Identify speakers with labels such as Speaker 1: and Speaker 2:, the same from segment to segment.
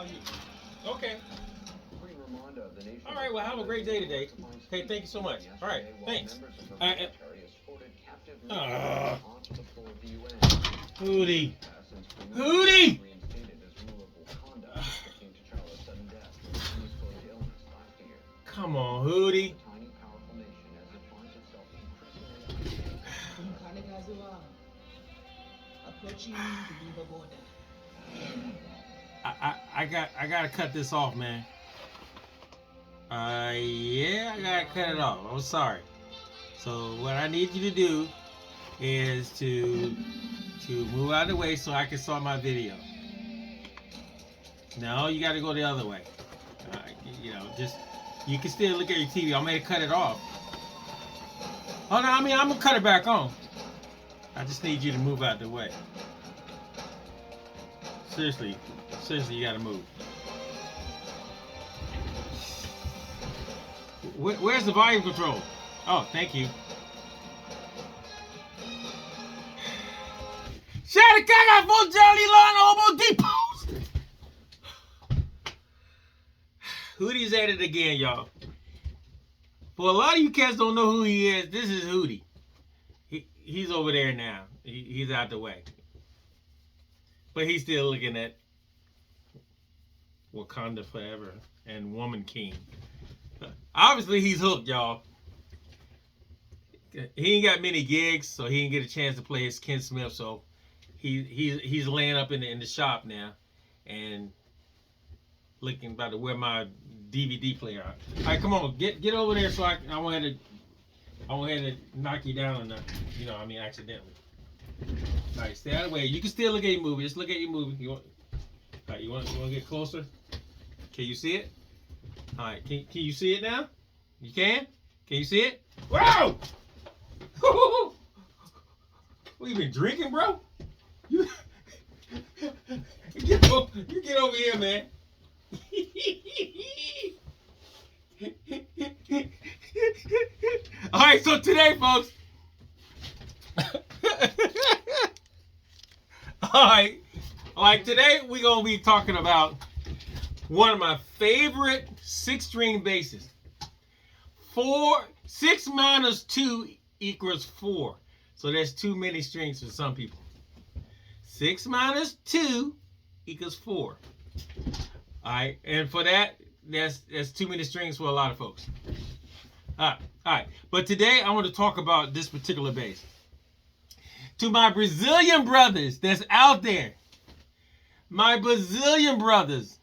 Speaker 1: about you? Okay. All right, well, have a great day today. Hey, thank you so much. All right, thanks. Hootie. Hootie! Come on, Hootie. I gotta cut this off, man. Yeah, I gotta cut it off. I'm sorry. So what I need you to do is to move out of the way so I can start my video. No, you gotta go the other way. Just you can still look at your TV. I'm gonna cut it off. Oh no, I'm gonna cut it back on. I just need you to move out the way. Seriously, you gotta move. Where's the volume control? Oh, thank you. Shady Gaga for Jelly Line Homo Depots. Hootie's at it again, y'all. For a lot of you cats don't know who he is, this is Hootie. He's over there now. He's out the way. But he's still looking at Wakanda Forever and Woman King. Obviously, he's hooked, y'all. He ain't got many gigs, so he didn't get a chance to play his Ken Smith. So he's laying up in the shop now and looking about to wear my DVD player out. All right, come on, get over there so I want to knock you down accidentally. All right, stay out of the way. You can still look at your movie. Just look at your movie. You want to get closer? Can you see it? All right, can you see it now? You can? Can you see it? Whoa! What, you been drinking, bro? You get over here, man. All right, so today, folks. All right, today we're gonna be talking about one of my favorite 6-string basses. 6 minus 2 equals 4. So that's too many strings for some people. 6 minus 2 equals 4. All right, and for that, that's too many strings for a lot of folks. All right. But today I want to talk about this particular bass. To my Brazilian brothers that's out there, my Brazilian brothers,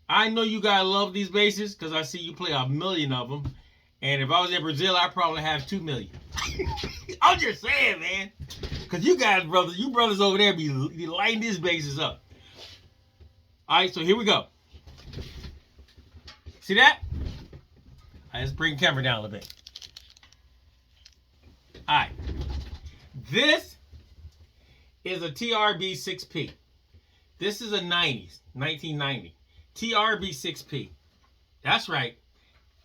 Speaker 1: I know you guys love these basses because I see you play 1 million of them. And if I was in Brazil, I'd probably have 2 million. I'm just saying, man. Because you guys, you brothers over there be lighting these basses up. All right, so here we go. See that? All right, let's bring the camera down a little bit. All right. This is a trb6p. This is a 90s, 1990. trb6p. That's right.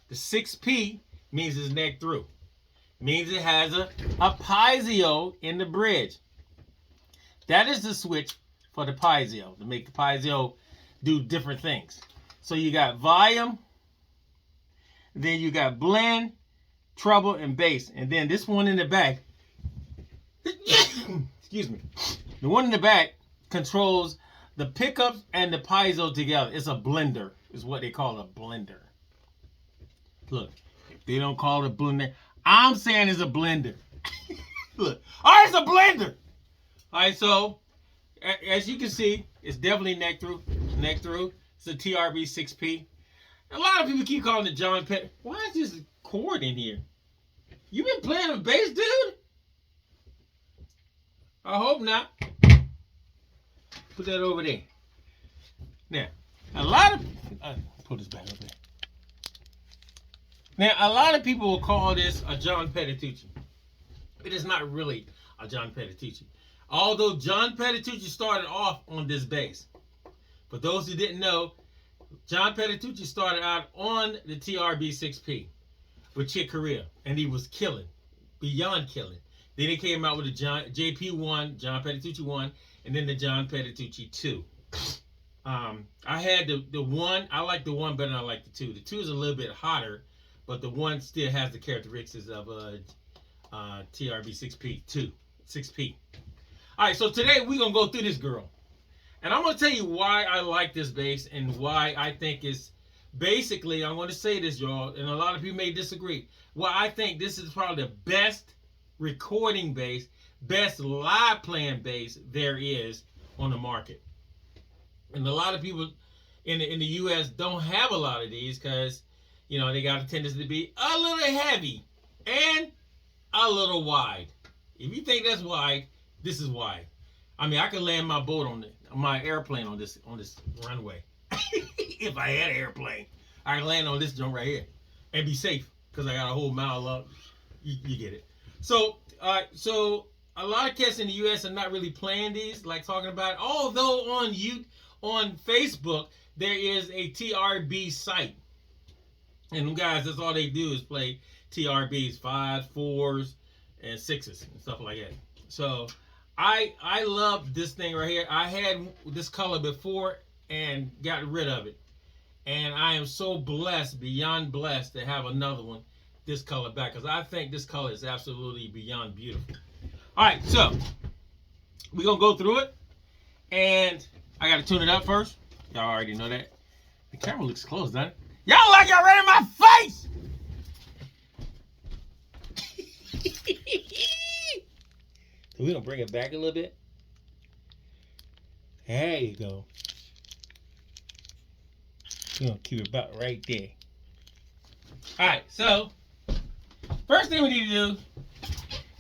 Speaker 1: The 6p means it's neck through. Means it has a piezo in the bridge. That is the switch for the piezo, to make the piezo do different things. So you got volume, then you got blend, treble, and bass. And then this one in the back, excuse me, the one in the back controls the pickups and the piezo together. It's a blender, is what they call a blender. Look, if they don't call it a blender, I'm saying it's a blender. Look, all right, it's a blender. All right, so as you can see, it's definitely neck through. It's a trb6p. A lot of people keep calling it John Petty. Why is this chord in here? You been playing a bass, dude? I hope not. Put that over there. Now, a lot of put this back over there. Now, a lot of people will call this a John Petitucci. It is not really a John Petitucci. Although John Petitucci started off on this bass. For those who didn't know, John Petitucci started out on the trb6p with Chick Corea, and he was killing, beyond killing. Then he came out with the JP1, John Petitucci 1, and then the John Petitucci 2. I had the one. I like the one better than I like the two. The two is a little bit hotter, but the one still has the characteristics of trb6p 6p. All right, so today we're gonna go through this girl, and I'm gonna tell you why I like this bass and why I think it's basically. I'm gonna say this, y'all, and a lot of people may disagree. Well, I think this is probably the best recording bass, best live playing bass there is on the market. And a lot of people in the U.S. don't have a lot of these because, you know, they got a tendency to be a little heavy and a little wide. If you think that's wide, this is wide. I mean, I could land my boat on my airplane on this runway. If I had an airplane, I could land on this jump right here and be safe because I got a whole mile up. You get it. So, so a lot of cats in the U.S. are not really playing these, like talking about it. Although on Facebook there is a TRB site, and them guys, that's all they do is play TRBs, 5s, 4s, and 6s and stuff like that. So I love this thing right here. I had this color before and got rid of it, and I am so blessed, beyond blessed, to have another one this color back, because I think this color is absolutely beyond beautiful. All right, so we're gonna go through it, and I gotta tune it up first. Y'all already know that. The camera looks close, doesn't it? Y'all like y'all right in my face. So we're gonna bring it back a little bit. There you go. We're gonna keep it about right there. All right, so first thing we need to do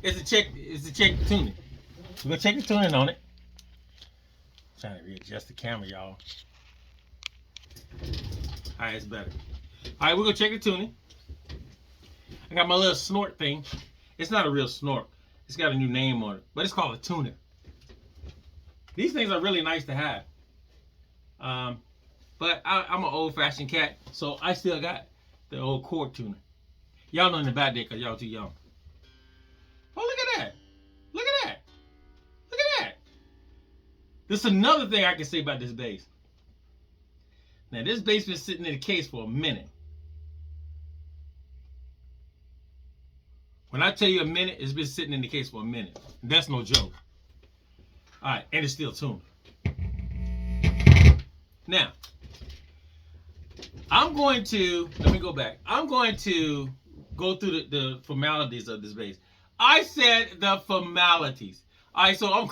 Speaker 1: is to check the tuning. We're gonna check the tuning on it. I'm trying to readjust the camera, y'all. All right, it's better. All right, we're gonna check the tuning. I got my little snort thing. It's not a real snort. It's got a new name on it, but it's called a tuner. These things are really nice to have. But I'm an old-fashioned cat, so I still got the old cord tuner. Y'all know nothing about that because y'all too young. Oh, look at that. Look at that. Look at that. There's another thing I can say about this bass. Now, this bass been sitting in the case for a minute. When I tell you a minute, it's been sitting in the case for a minute. That's no joke. All right, and it's still tuned. Now, I'm going to, let me go back. I'm going to go through the formalities of this bass. I said the formalities. All right, so I'm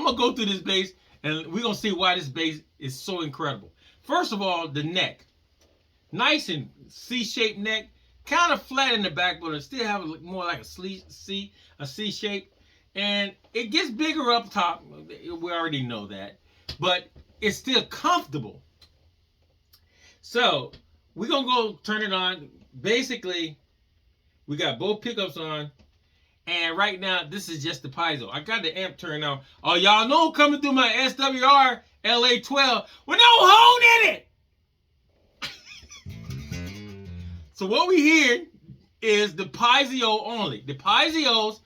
Speaker 1: gonna go through this bass, and we're gonna see why this bass is so incredible. First of all, the neck, nice and C-shaped neck, kind of flat in the back, but it still have more like a C shape, and it gets bigger up top. We already know that, but it's still comfortable. So we're gonna go turn it on. Basically, we got both pickups on. And right now, this is just the piezo. I got the amp turned on. Oh, y'all know coming through my SWR LA12 with no hole in it. So what we hear is the piezo only. The piezos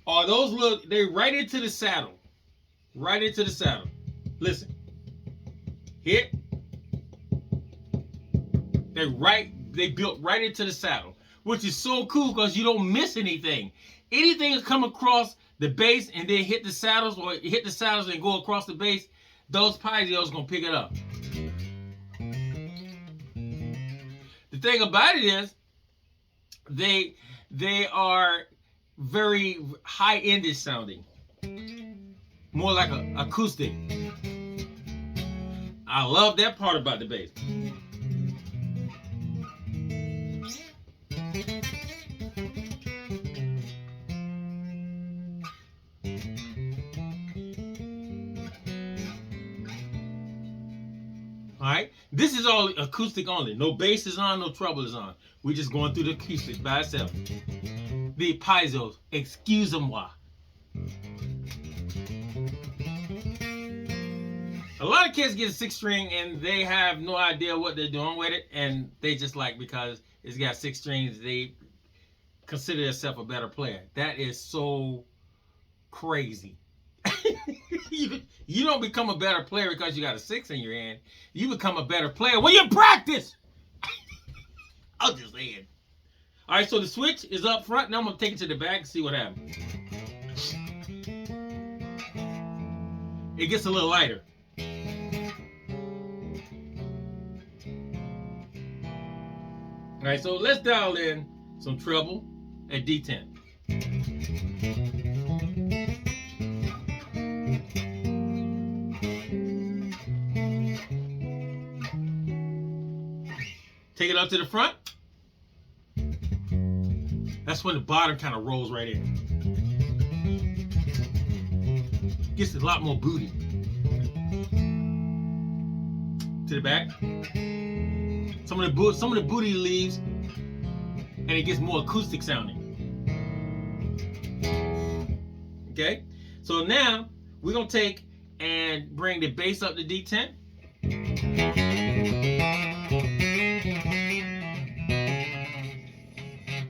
Speaker 1: are those little, they're right into the saddle. Right into the saddle. Listen. Hit. They built right into the saddle, which is so cool because you don't miss anything. Anything that come across the bass and then hit the saddles, or hit the saddles and go across the bass, those piezos gonna pick it up. The thing about it is, they are very high-ended sounding, more like an acoustic. I love that part about the bass. Alright, this is all acoustic only. No bass is on, no treble is on. We're just going through the acoustics by itself. The piezos, excuse-moi. A lot of kids get a 6-string and they have no idea what they're doing with it, and they just like, because it's got 6 strings, they consider themselves a better player. That is so crazy. You don't become a better player because you got a 6 in your hand. You become a better player when you practice. I'll just say it. All right, so the switch is up front. Now I'm going to take it to the back and see what happens. It gets a little lighter. All right, so let's dial in some treble at D10. Take it up to the front. That's when the bottom kind of rolls right in. Gets a lot more booty. To the back. Some of the booty leaves, and it gets more acoustic sounding. Okay, so now we're gonna take and bring the bass up to D10.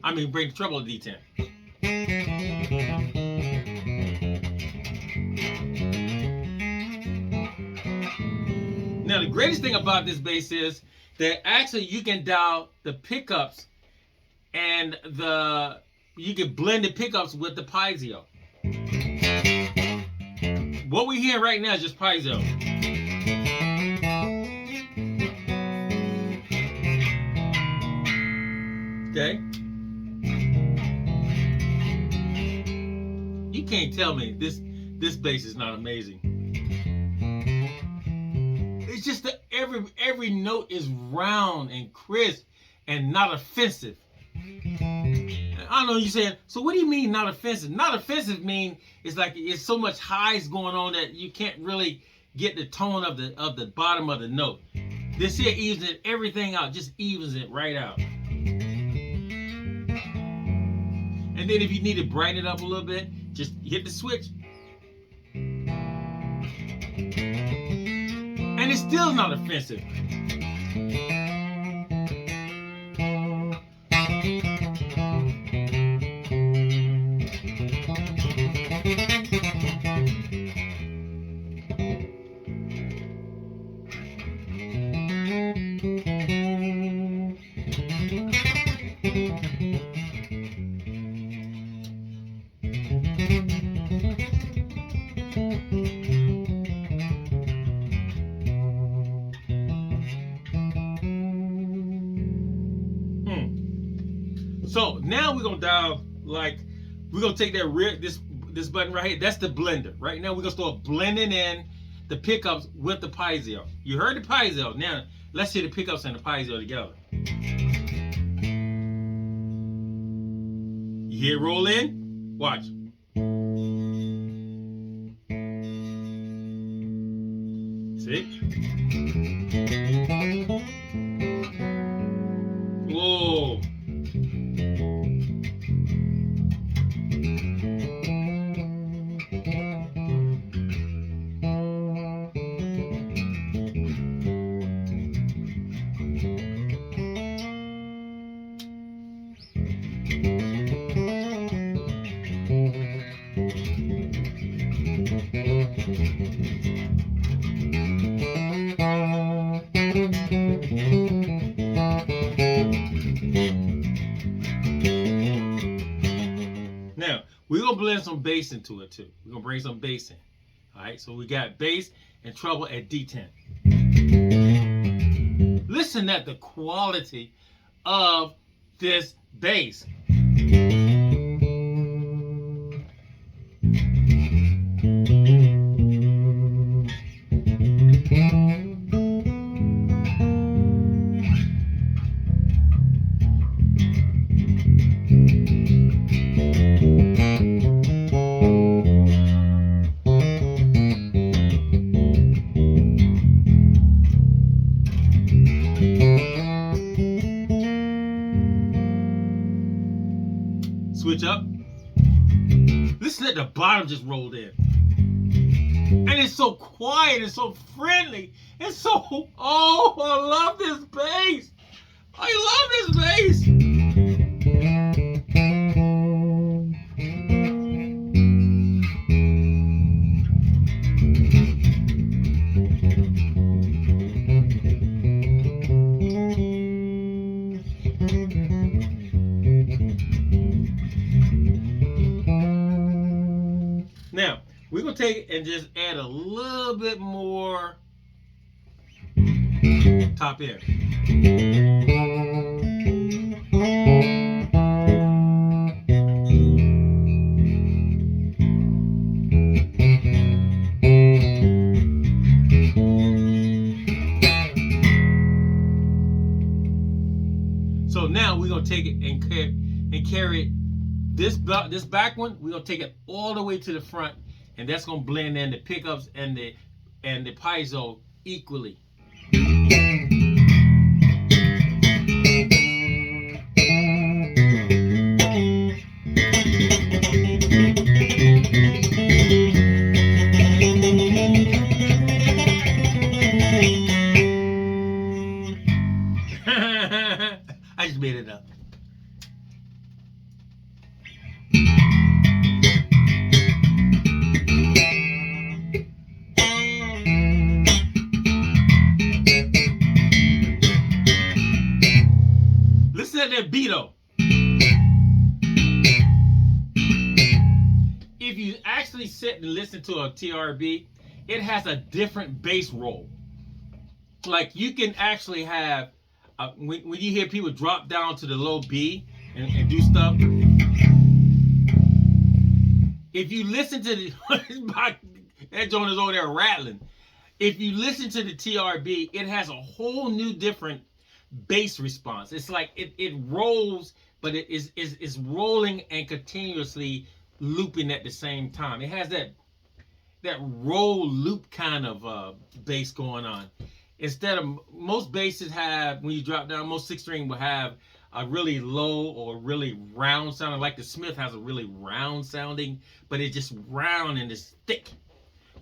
Speaker 1: I mean, bring the treble to D10. Now, the greatest thing about this bass is that actually you can dial the pickups and you can blend the pickups with the piezo. What we're hearing right now is just piezo. Okay? You can't tell me this bass is not amazing. It's just that every note is round and crisp and not offensive. I don't know, you're saying, so what do you mean not offensive? Not offensive mean it's like it's so much highs going on that you can't really get the tone of the bottom of the note. This here evens everything out, just evens it right out. And then if you need to brighten it up a little bit, just hit the switch. And it's still not offensive. So now we're gonna dial, like, we're gonna take that this button right here. That's the blender. Right now we're gonna start blending in the pickups with the piezo. You heard the piezo. Now let's hear the pickups and the piezo together. You hear it roll in? Watch. See? Whoa. Now, we're going to blend some bass into it too. We're going to bring some bass in. All right, so we got bass and treble at D10. Listen at the quality of this bass. Switch up. Listen at the bottom just rolled in. And it's so quiet and so friendly. It's so, oh, I love this bass. I love this bass. gonna take it and just add a little bit more top end. So now we're gonna take it and carry this back one. We're gonna take it all the way to the front, and that's gonna blend in the pickups and the piezo equally. I just made it up. Listen to that beat though. If you actually sit and listen to a TRB, it has a different bass roll. Like you can actually have, when you hear people drop down to the low B and do stuff, if you listen to the, that joint is over there rattling. If you listen to the TRB, it has a whole new different bass response. It's like it rolls, but it is rolling and continuously looping at the same time. It has that roll loop kind of bass going on. Instead of most basses have, when you drop down, most 6-string will have a really low or really round sounding, like the Smith has a really round sounding, but it's just round and it's thick.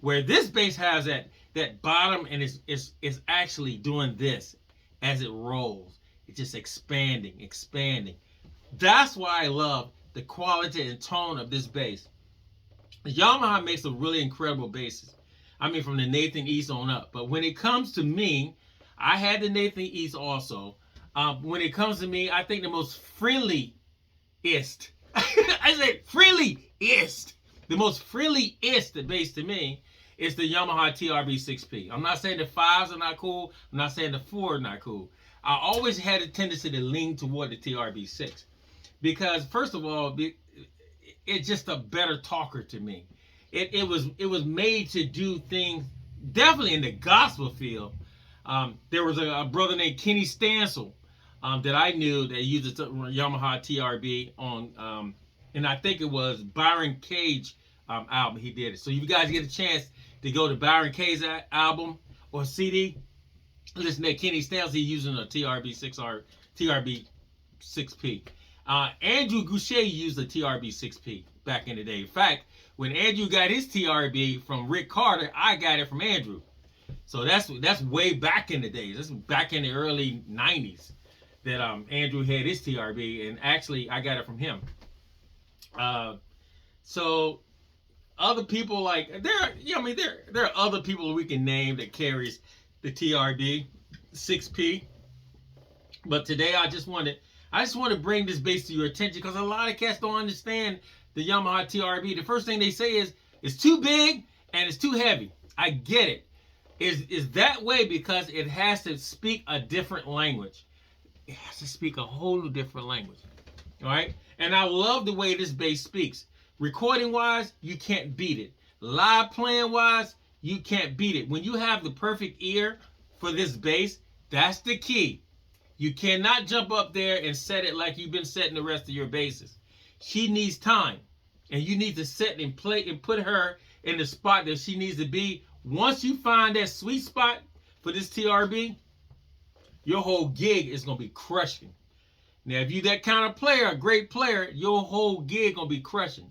Speaker 1: Where this bass has that bottom and it's actually doing this as it rolls. It's just expanding. That's why I love the quality and tone of this bass. Yamaha makes a really incredible basses. I mean, from the Nathan East on up. But when it comes to me, I had the Nathan East also. When it comes to me, I think the most friendliest, I said friendliest, the most friendliest bass to me is the Yamaha trb6p. I'm not saying the 5s are not cool. I'm not saying the 4 are not cool. I always had a tendency to lean toward the trb6 because, first of all, it's just a better talker to me. It was made to do things definitely in the gospel field. There was a brother named Kenny Stansel that I knew that used a Yamaha TRB on, and I think it was Byron Cage album he did it. So if you guys get a chance to go to Byron Cage's album or CD, listen to Kenny Stansel using a TRB6 or TRB6P. Andrew Goucher used a TRB6P back in the day. In fact, when Andrew got his TRB from Rick Carter, I got it from Andrew. So that's way back in the days. This was back in the early 90s that Andrew had his TRB, and actually I got it from him. So other people like there are other people we can name that carries the TRB 6P. But today I just want to bring this bass to your attention because a lot of cats don't understand the Yamaha TRB. The first thing they say is it's too big and it's too heavy. I get it. Is that way because it has to speak a different language. It has to speak a whole new different language. All right? And I love the way this bass speaks. Recording wise, you can't beat it. Live playing wise, you can't beat it. When you have the perfect ear for this bass, that's the key. You cannot jump up there and set it like you've been setting the rest of your basses. She needs time, and you need to set and play and put her in the spot that she needs to be. Once you find that sweet spot for this TRB, your whole gig is going to be crushing. Now, if you that kind of player, a great player, your whole gig going to be crushing.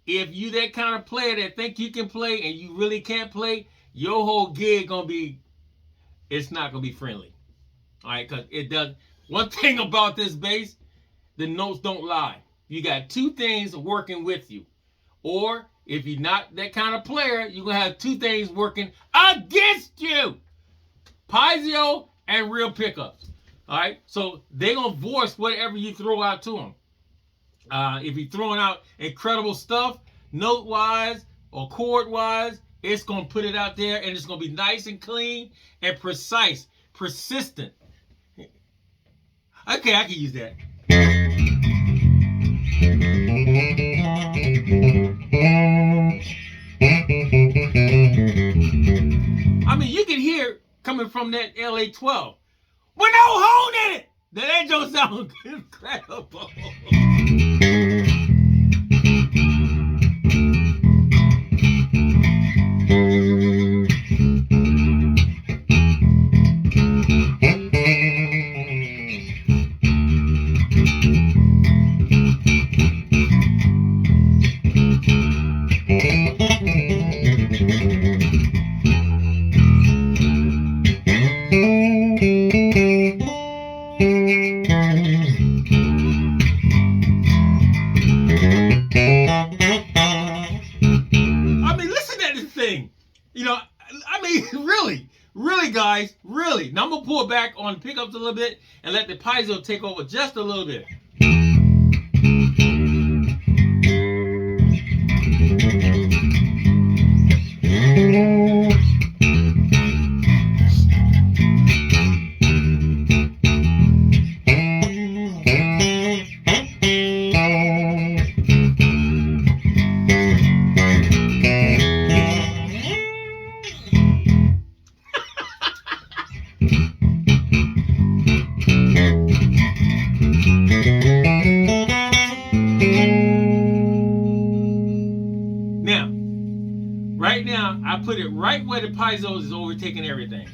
Speaker 1: If you that kind of player that think you can play and you really can't play, your whole gig going to be, it's not going to be friendly. All right, because it does. One thing about this bass, the notes don't lie. You got two things working with you. Or if you're not that kind of player, you're going to have two things working against you. Piezo and real pickups. All right, so they're going to voice whatever you throw out to them. If you're throwing out incredible stuff, note-wise or chord wise, it's going to put it out there, and it's going to be nice and clean and precise, persistent. Okay, I can use that. I mean, you can hear coming from that LA12 with no hole in it. That don't sound incredible. Really, guys, really. Now I'm going to pull back on pickups a little bit and let the piezo take over just a little bit. Right now, I put it right where the piezo is overtaking everything.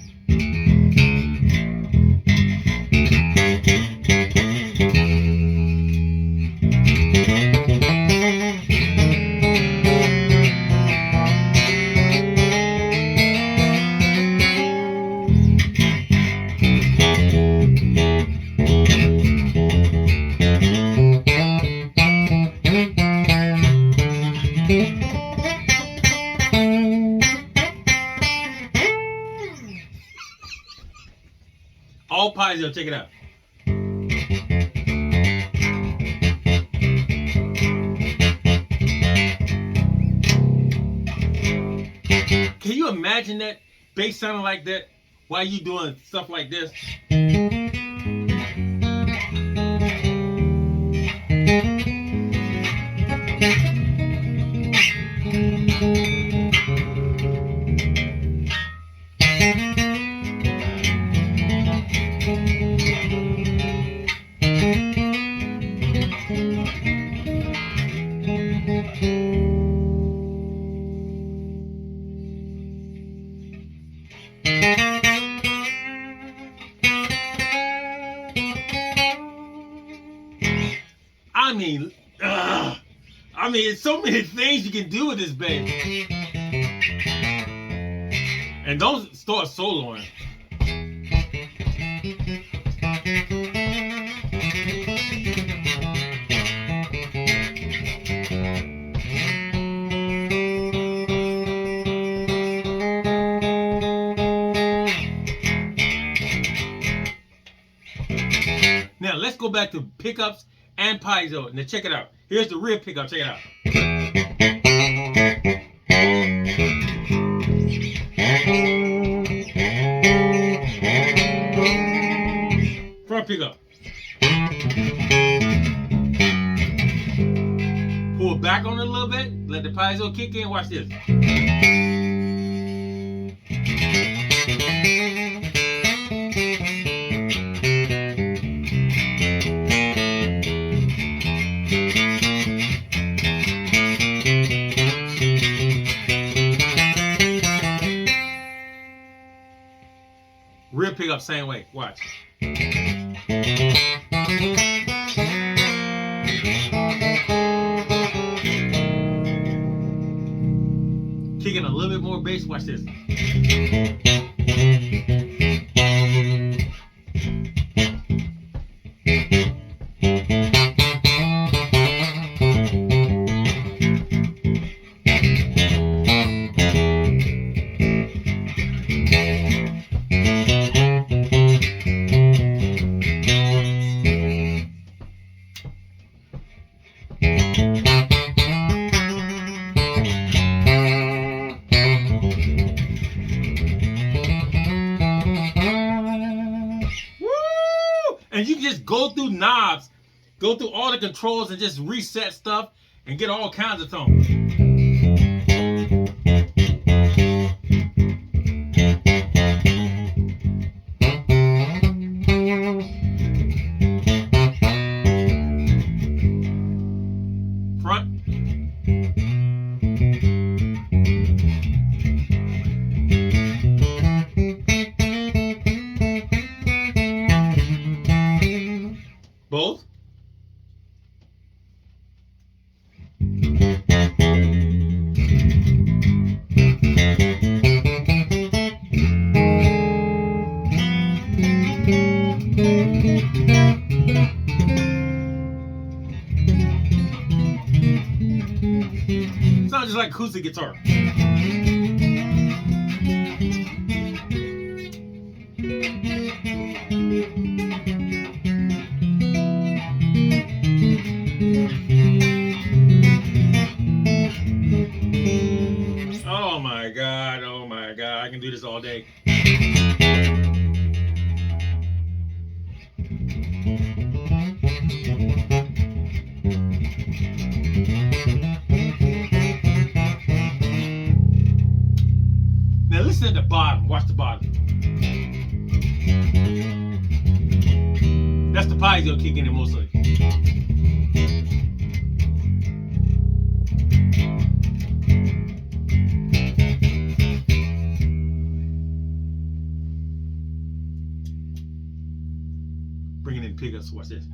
Speaker 1: All piezo, check it out. Can you imagine that bass sounding like that while you doing stuff like this? I mean, it's so many things you can do with this bass. And don't start soloing. Now let's go back to pickups and piezo. Now check it out. Here's the rear pickup. Check it out. Front pickup. Pull back on it a little bit. Let the piezo kick in. Watch this. Rear pickup, same way. Watch. Kicking a little bit more bass. Watch this. go through knobs, go through all the controls and just reset stuff and get all kinds of tones. Front. Both. Sounds just like acoustic guitar. Oh my God, oh my God, I can do this all day. Now listen at the bottom, watch the bottom. That's the piezo kicking in mostly. Bringing in pickups, watch this.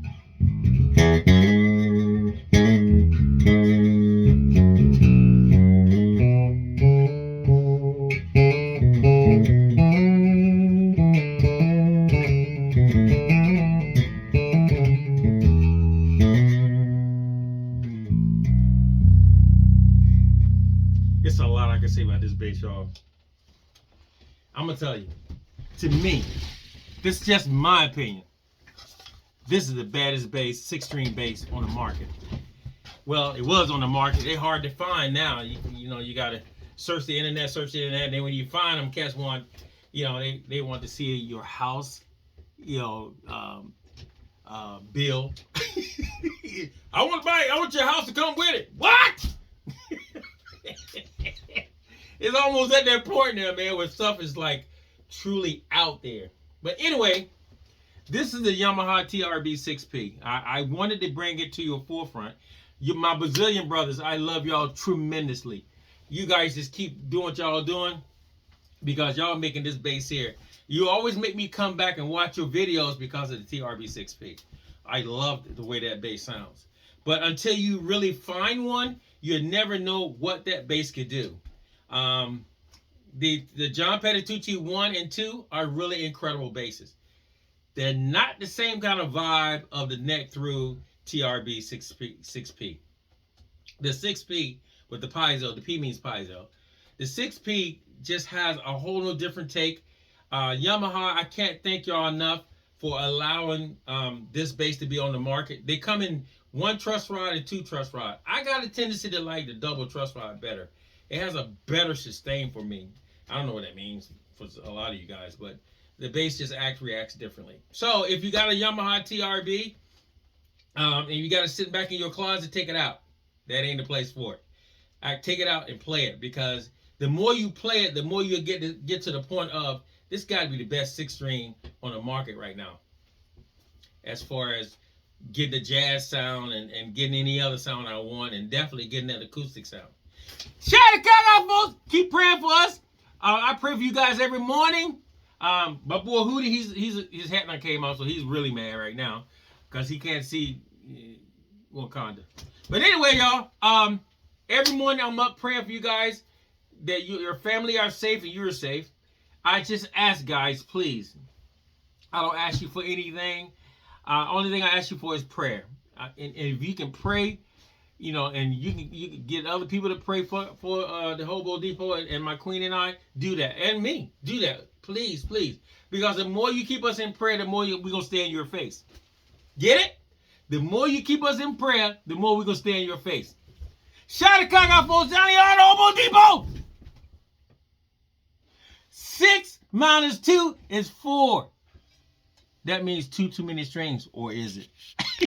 Speaker 1: It's a lot I can say about this bass, y'all. I'm gonna tell you, to me, this is just my opinion. This is the baddest bass, 6-string bass on the market. Well, it was on the market. They're hard to find now. You know, you gotta search the internet, and then when you find them, cats want, you know, they want to see your house, you know, bill. I want your house to come with it. What? It's almost at that point now, man, where stuff is like truly out there. But anyway, this is the Yamaha trb6p. I wanted to bring it to your forefront. My Brazilian brothers, I love y'all tremendously. You guys just keep doing what y'all doing because y'all making this bass here. You always make me come back and watch your videos because of the trb6p. I love the way that bass sounds. But until you really find one, you never know what that bass could do. The John Petitucci 1 and 2 are really incredible basses. They're not the same kind of vibe of the neck through trb6p. The 6p with the piezo, the P means piezo. The 6p just has a whole new different take. Yamaha, I can't thank y'all enough for allowing this bass to be on the market. They come in 1 truss rod and 2 truss rod. I got a tendency to like the double truss rod better. It has a better sustain for me. I don't know what that means for a lot of you guys, but the bass just reacts differently. So if you got a Yamaha TRB and you got to sit back in your closet, take it out. That ain't the place for it. Take it out and play it, because the more you play it, the more you get to the point of this got to be the best 6-string on the market right now, as far as getting the jazz sound and getting any other sound I want, and definitely getting that acoustic sound. Shout out, folks. Keep praying for us. I pray for you guys every morning. My boy Hootie, his hat not came out, so he's really mad right now because he can't see Wakanda. But anyway, y'all, every morning I'm up praying for you guys that your family are safe and you're safe. I just ask, guys, please. I don't ask you for anything. Only thing I ask you for is prayer. And if you can pray, you know, and you can get other people to pray for the Hobo Depot and my queen and I, do that. And me, do that. Please, please. Because the more you keep us in prayer, the more we're going to stay in your face. Get it? The more you keep us in prayer, the more we're going to stay in your face. Shout out, folks. Johnny on Hobo Depot. 6 minus 2 is 4. That means two too many strings, or is it?